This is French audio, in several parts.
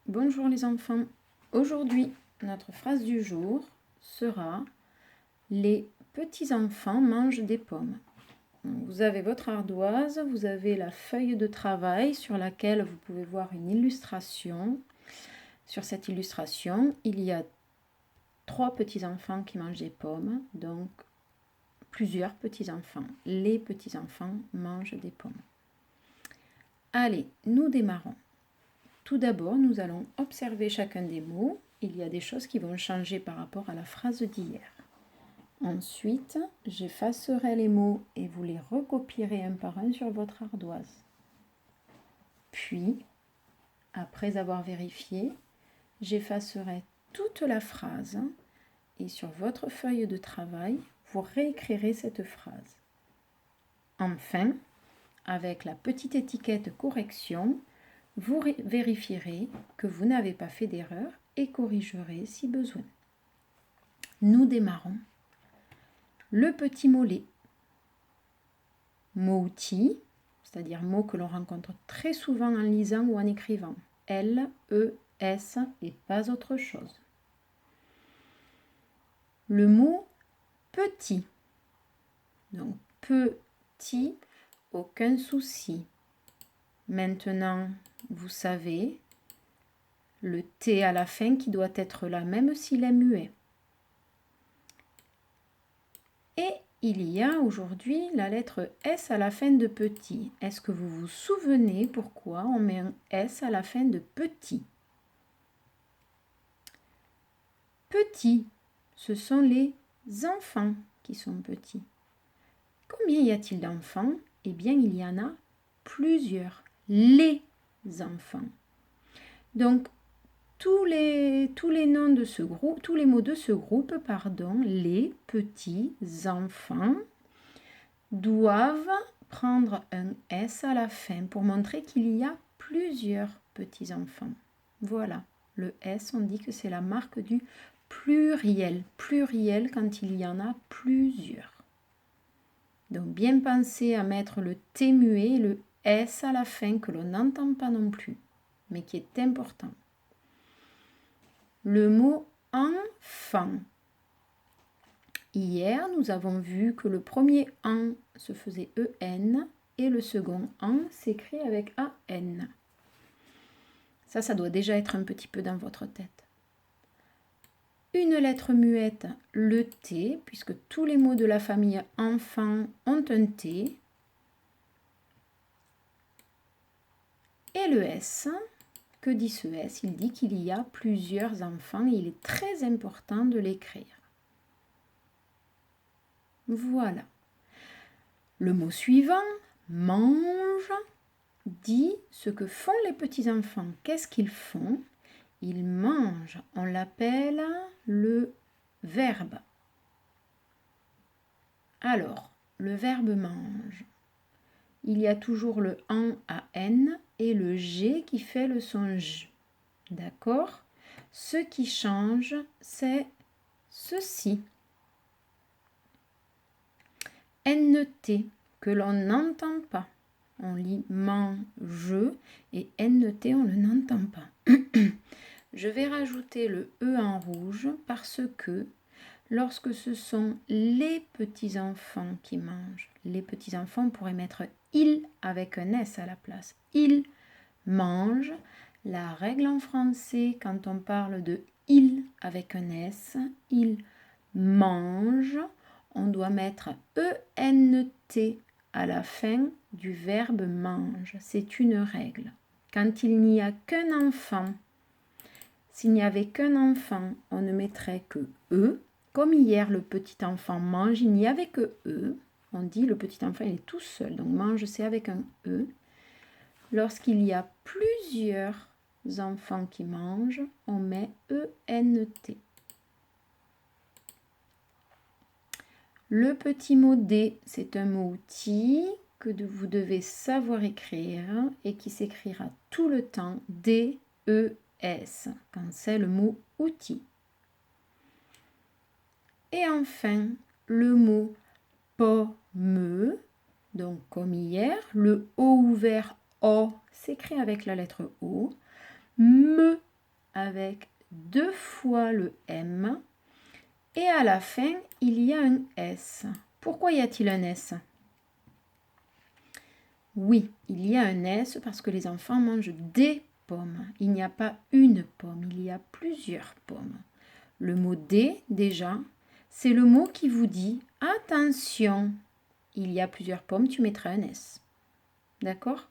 Bonjour les enfants. Aujourd'hui, notre phrase du jour sera « Les petits-enfants mangent des pommes ». Vous avez votre ardoise, vous avez la feuille de travail sur laquelle vous pouvez voir une illustration. Sur cette illustration, il y a 3 petits-enfants qui mangent des pommes, donc plusieurs petits-enfants. Les petits-enfants mangent des pommes. Allez, nous démarrons. Tout d'abord, nous allons observer chacun des mots. Il y a des choses qui vont changer par rapport à la phrase d'hier. Ensuite, j'effacerai les mots et vous les recopierez un par un sur votre ardoise. Puis, après avoir vérifié, j'effacerai toute la phrase et sur votre feuille de travail, vous réécrirez cette phrase. Enfin, avec la petite étiquette correction, vous vérifierez que vous n'avez pas fait d'erreur et corrigerez si besoin. Nous démarrons. Le petit mot les. Mot outil, c'est-à-dire mot que l'on rencontre très souvent en lisant ou en écrivant. L, E, S et pas autre chose. Le mot petit. Donc petit, aucun souci. Maintenant, vous savez, le T à la fin qui doit être là, même s'il est muet. Et il y a aujourd'hui la lettre S à la fin de petit. Est-ce que vous vous souvenez pourquoi on met un S à la fin de petit? Petits, ce sont les enfants qui sont petits. Combien y a-t-il d'enfants? Eh bien, il y en a plusieurs. Les enfants. Donc, tous les noms de ce groupe, tous les mots de ce groupe, les petits enfants, doivent prendre un S à la fin pour montrer qu'il y a plusieurs petits enfants. Voilà, le S, on dit que c'est la marque du pluriel. Pluriel quand il y en a plusieurs. Donc, bien penser à mettre le T muet, le S à la fin que l'on n'entend pas non plus, mais qui est important. Le mot enfant. Hier, nous avons vu que le premier en se faisait EN et le second en s'écrit avec AN. Ça doit déjà être un petit peu dans votre tête. Une lettre muette, le T, puisque tous les mots de la famille enfant ont un T. Et le S, que dit ce S? Il dit qu'il y a plusieurs enfants et il est très important de l'écrire. Voilà. Le mot suivant, mange, dit ce que font les petits-enfants. Qu'est-ce qu'ils font? Ils mangent. On l'appelle le verbe. Alors, le verbe mange. Il y a toujours le en à n et le g qui fait le son j. D'accord? Ce qui change, c'est ceci. NT, que l'on n'entend pas. On lit mange et NT, on ne l'entend pas. Je vais rajouter le E en rouge parce que lorsque ce sont les petits-enfants qui mangent, les petits-enfants, on pourrait mettre ils avec un S à la place. Ils mangent. La règle en français, quand on parle de ils avec un S, ils mangent, on doit mettre ENT à la fin du verbe mange. C'est une règle. Quand il n'y a qu'un enfant, s'il n'y avait qu'un enfant, on ne mettrait que E. Comme hier, le petit enfant mange, il n'y avait que E. On dit le petit enfant, il est tout seul. Donc mange, c'est avec un E. Lorsqu'il y a plusieurs enfants qui mangent, on met ENT. Le petit mot D, c'est un mot outil que vous devez savoir écrire et qui s'écrira tout le temps D-E-S quand c'est le mot outil. Et enfin, le mot pomme, donc comme hier, le O ouvert O s'écrit avec la lettre O. Me avec 2 fois le M et à la fin, il y a un S. Pourquoi y a-t-il un S? Oui, il y a un S parce que les enfants mangent des pommes. Il n'y a pas une pomme, il y a plusieurs pommes. Le mot des, déjà, c'est le mot qui vous dit « Attention, il y a plusieurs pommes, tu mettras un S. » D'accord?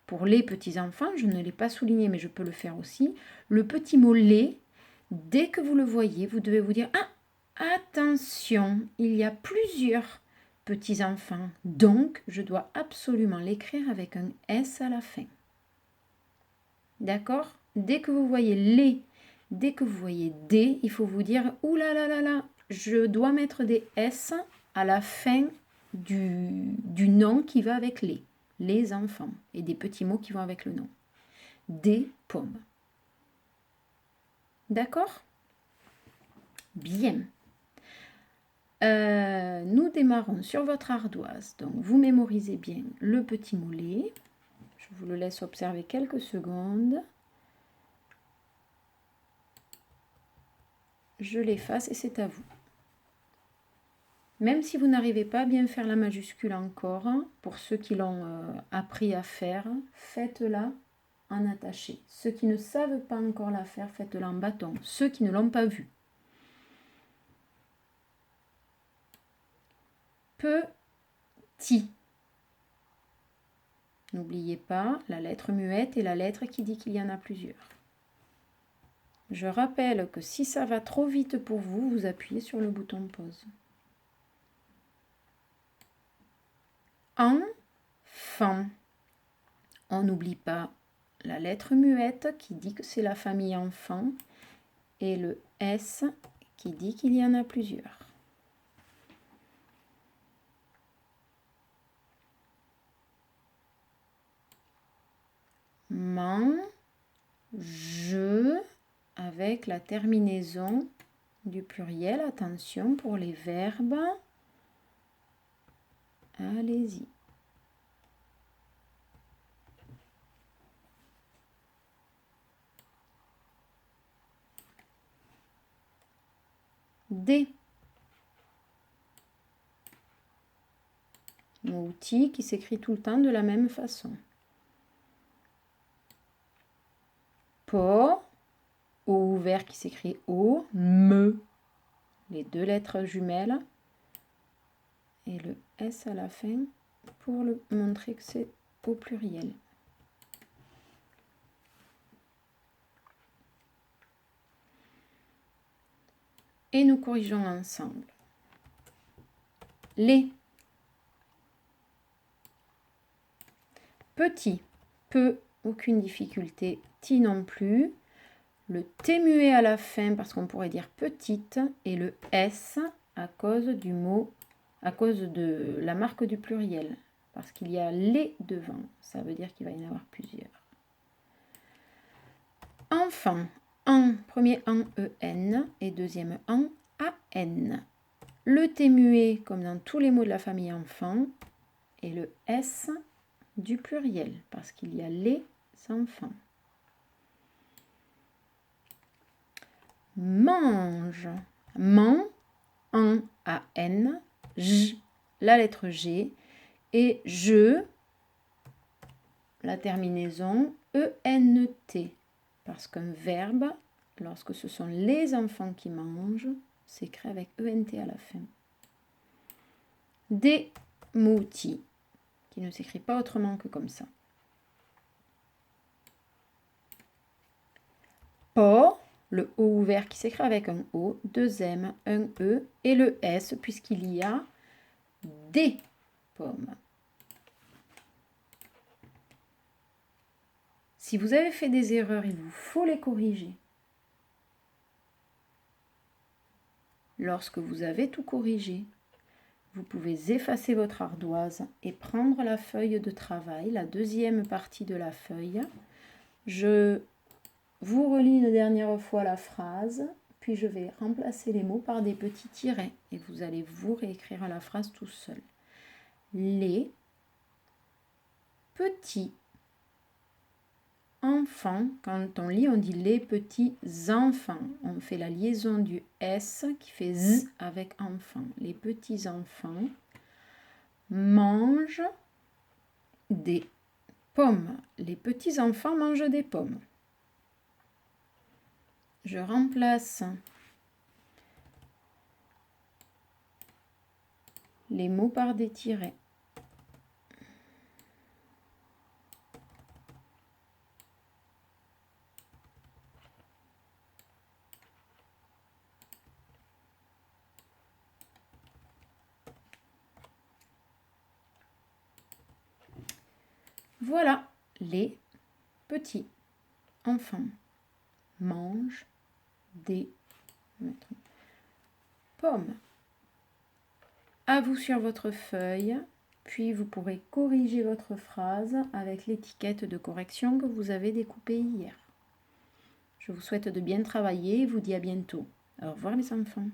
Pour les petits-enfants, je ne l'ai pas souligné, mais je peux le faire aussi. Le petit mot « les », dès que vous le voyez, vous devez vous dire « Ah, attention, il y a plusieurs petits-enfants, donc je dois absolument l'écrire avec un S à la fin. » D'accord? Dès que vous voyez « les », dès que vous voyez « des », il faut vous dire « Ouh là là là là, je dois mettre des S à la fin du nom qui va avec les enfants, et des petits mots qui vont avec le nom. Des pommes. » D'accord? Bien. Nous démarrons sur votre ardoise. Donc, vous mémorisez bien le petit mot « les ». Je vous le laisse observer quelques secondes. Je l'efface et c'est à vous. Même si vous n'arrivez pas à bien faire la majuscule encore, pour ceux qui l'ont appris à faire, faites-la en attaché. Ceux qui ne savent pas encore la faire, faites-la en bâton. Ceux qui ne l'ont pas vue. Petit. N'oubliez pas la lettre muette et la lettre qui dit qu'il y en a plusieurs. Je rappelle que si ça va trop vite pour vous, vous appuyez sur le bouton pause. Enfant. On n'oublie pas la lettre muette qui dit que c'est la famille enfant et le S qui dit qu'il y en a plusieurs. Mange avec la terminaison du pluriel. Attention pour les verbes. Allez-y. Des. Mot outil qui s'écrit tout le temps de la même façon. Po, O ouvert qui s'écrit O, me, les deux lettres jumelles, et le S à la fin pour montrer que c'est au pluriel. Et nous corrigeons ensemble. Les. Petit, peu, aucune difficulté, ti non plus. Le T muet à la fin parce qu'on pourrait dire petite et le S à cause du mot, à cause de la marque du pluriel. Parce qu'il y a les devant, ça veut dire qu'il va y en avoir plusieurs. Enfant, en, premier en EN et deuxième en AN. Le T muet comme dans tous les mots de la famille enfant et le S du pluriel parce qu'il y a les enfants. Mange, man, en, A-N, j, la lettre G, et je, la terminaison E-N-T, parce qu'un verbe, lorsque ce sont les enfants qui mangent, s'écrit avec E-N-T à la fin. Des moutis, qui ne s'écrit pas autrement que comme ça. Po, le O ouvert qui s'écrit avec un O, deux M, un E et le S puisqu'il y a des pommes. Si vous avez fait des erreurs, il vous faut les corriger. Lorsque vous avez tout corrigé, vous pouvez effacer votre ardoise et prendre la feuille de travail, la deuxième partie de la feuille. Je vous relis une dernière fois la phrase, puis je vais remplacer les mots par des petits tirets et vous allez vous réécrire la phrase tout seul. Les petits enfants. Quand on lit, on dit les petits enfants. On fait la liaison du S qui fait Z avec enfant. Les petits enfants mangent des pommes. Les petits enfants mangent des pommes. Je remplace les mots par des tirets. Voilà, les petits enfants mangent des pommes. À vous sur votre feuille, puis vous pourrez corriger votre phrase avec l'étiquette de correction que vous avez découpée hier. Je vous souhaite de bien travailler et vous dis à bientôt. Au revoir les enfants.